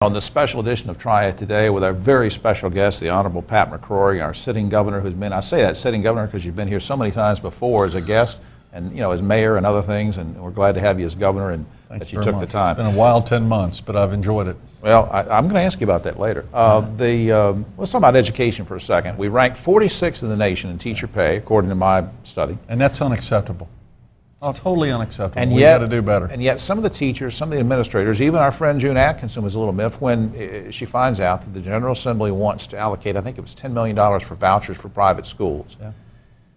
On this special edition of Try It today with our very special guest, the Honorable Pat McCrory, our sitting governor who's been, I say that sitting governor because you've been here so many times before as a guest and, you know, as mayor and other things, and we're glad to have you as governor and that you took the time. It's been a wild 10 months, but I've enjoyed it. Well, I'm going to ask you about that later. Let's talk about education for a second. We ranked 46th in the nation in teacher pay, according to my study. And that's unacceptable. It's totally unacceptable. And We've got to do better. And yet some of the teachers, some of the administrators, even our friend June Atkinson was a little miffed when she finds out that the General Assembly wants to allocate, I think it was $10 million for vouchers for private schools. Yeah.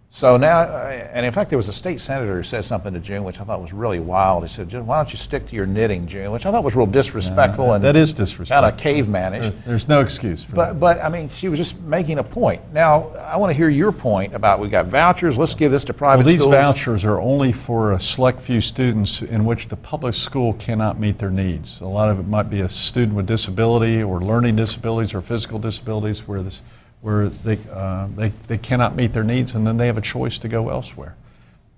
So now, and in fact, there was a state senator who said something to June, which I thought was really wild. He said, why don't you stick to your knitting, June? Which I thought was real disrespectful. And that is disrespectful. Kind of cavemanish. There's no excuse for that. But, I mean, she was just making a point. Now, I want to hear your point about we got vouchers, let's give this to private schools. Well, these vouchers are only for a select few students in which the public school cannot meet their needs. A lot of it might be a student with disability or learning disabilities or physical disabilities where they cannot meet their needs, and then they have a choice to go elsewhere.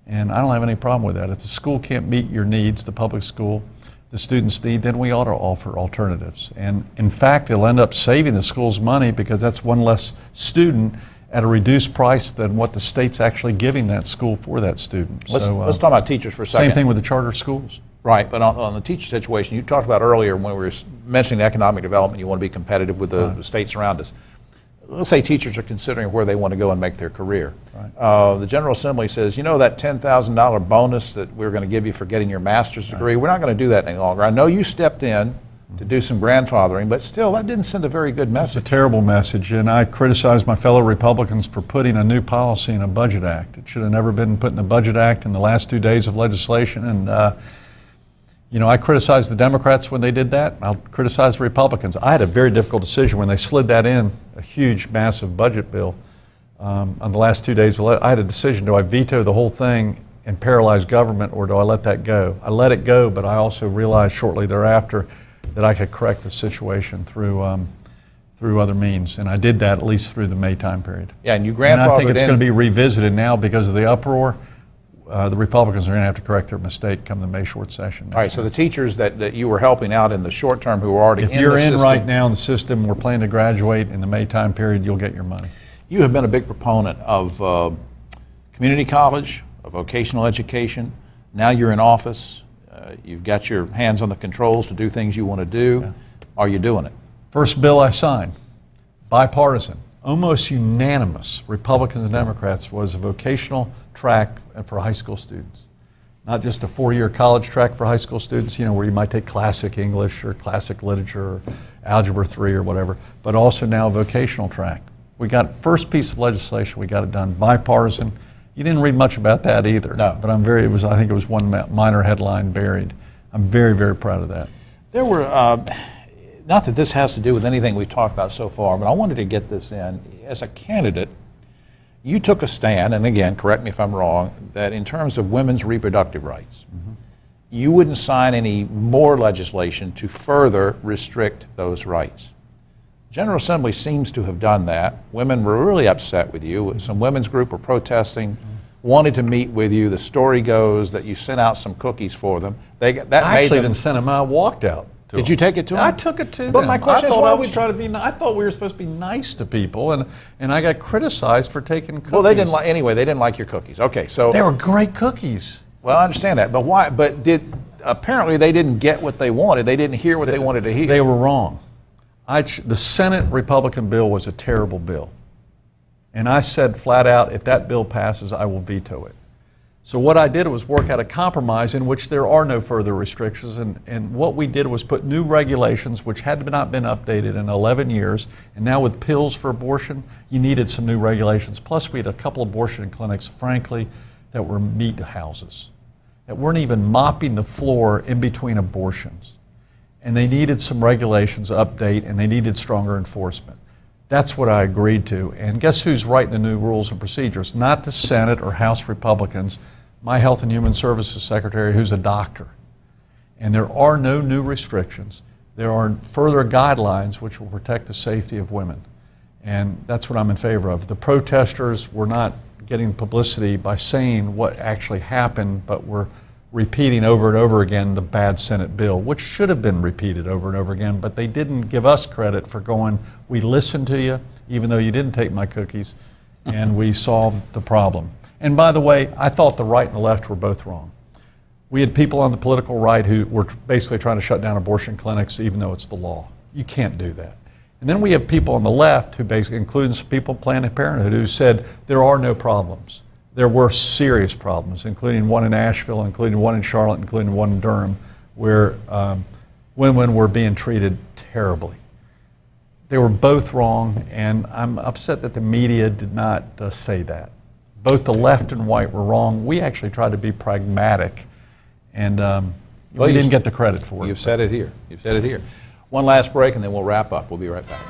And I don't have any problem with that. If the school can't meet your needs, the public school, the students' need, then we ought to offer alternatives. And in fact, it'll end up saving the schools money because that's one less student at a reduced price than what the state's actually giving that school for that student. Let's talk about teachers for a second. Same thing with the charter schools. Right, but on the teacher situation, you talked about earlier when we were mentioning economic development, you want to be competitive with the states around us. Let's say teachers are considering where they want to go and make their career. Right. The General Assembly says, you know that $10,000 bonus that we're going to give you for getting your master's degree, we're not going to do that any longer. I know you stepped in to do some grandfathering, but still that didn't send a very good message. It's a terrible message, and I criticize my fellow Republicans for putting a new policy in a budget act. It should have never been put in the budget act in the last 2 days of legislation, and you know, I criticized the Democrats when they did that. I'll criticize the Republicans. I had a very difficult decision when they slid that in, a huge, massive budget bill on the last 2 days. I had a decision, do I veto the whole thing and paralyze government, or do I let that go? I let it go, but I also realized shortly thereafter that I could correct the situation through other means, and I did that at least through the May time period. Yeah, and you grandfathered and I think it's going to be revisited now because of the uproar. The Republicans are going to have to correct their mistake come the May short session. All right, so the teachers that you were helping out in the short term who are already in the system. If you're in right now in the system, we're planning to graduate in the May time period, you'll get your money. You have been a big proponent of community college, of vocational education. Now you're in office. You've got your hands on the controls to do things you want to do. Yeah. Are you doing it? First bill I signed, bipartisan, almost unanimous, Republicans and Democrats, was a vocational track for high school students. Not just a 4-year college track for high school students, you know, where you might take classic English or classic literature or algebra 3 or whatever, but also now a vocational track. We got first piece of legislation, we got it done, bipartisan. You didn't read much about that either. No. But I think it was one minor headline buried. I'm very, very proud of that. There were, not that this has to do with anything we've talked about so far, but I wanted to get this in. As a candidate, you took a stand, and again, correct me if I'm wrong, that in terms of women's reproductive rights, you wouldn't sign any more legislation to further restrict those rights. General Assembly seems to have done that. Women were really upset with you. Some women's group were protesting, wanted to meet with you. The story goes that you sent out some cookies for them. I actually didn't send them out, I walked out. Did you take it to them? I took it to them. But my question is, I thought we were supposed to be nice to people, and I got criticized for taking cookies. Well, they didn't like, anyway, they didn't like your cookies. Okay, so. They were great cookies. Well, I understand that, but why, apparently they didn't get what they wanted. They didn't hear what they wanted to hear. They were wrong. The Senate Republican bill was a terrible bill. And I said flat out, if that bill passes, I will veto it. So what I did was work out a compromise in which there are no further restrictions, and what we did was put new regulations which had not been updated in 11 years, and now with pills for abortion, you needed some new regulations. Plus we had a couple abortion clinics, frankly, that were meat houses, that weren't even mopping the floor in between abortions. And they needed some regulations update, and they needed stronger enforcement. That's what I agreed to. And guess who's writing the new rules and procedures? Not the Senate or House Republicans, my Health and Human Services Secretary, who's a doctor. And there are no new restrictions. There are further guidelines which will protect the safety of women. And that's what I'm in favor of. The protesters were not getting publicity by saying what actually happened, but were repeating over and over again the bad Senate bill, which should have been repeated over and over again, but they didn't give us credit for going, we listened to you, even though you didn't take my cookies, and we solved the problem. And by the way, I thought the right and the left were both wrong. We had people on the political right who were basically trying to shut down abortion clinics, even though it's the law. You can't do that. And then we have people on the left who basically, including some people at Planned Parenthood, who said there are no problems. There were serious problems, including one in Asheville, including one in Charlotte, including one in Durham, where women were being treated terribly. They were both wrong, and I'm upset that the media did not say that. Both the left and right were wrong. We actually tried to be pragmatic, and we didn't get the credit for it. You've said it here. You've said it here. One last break, and then we'll wrap up. We'll be right back.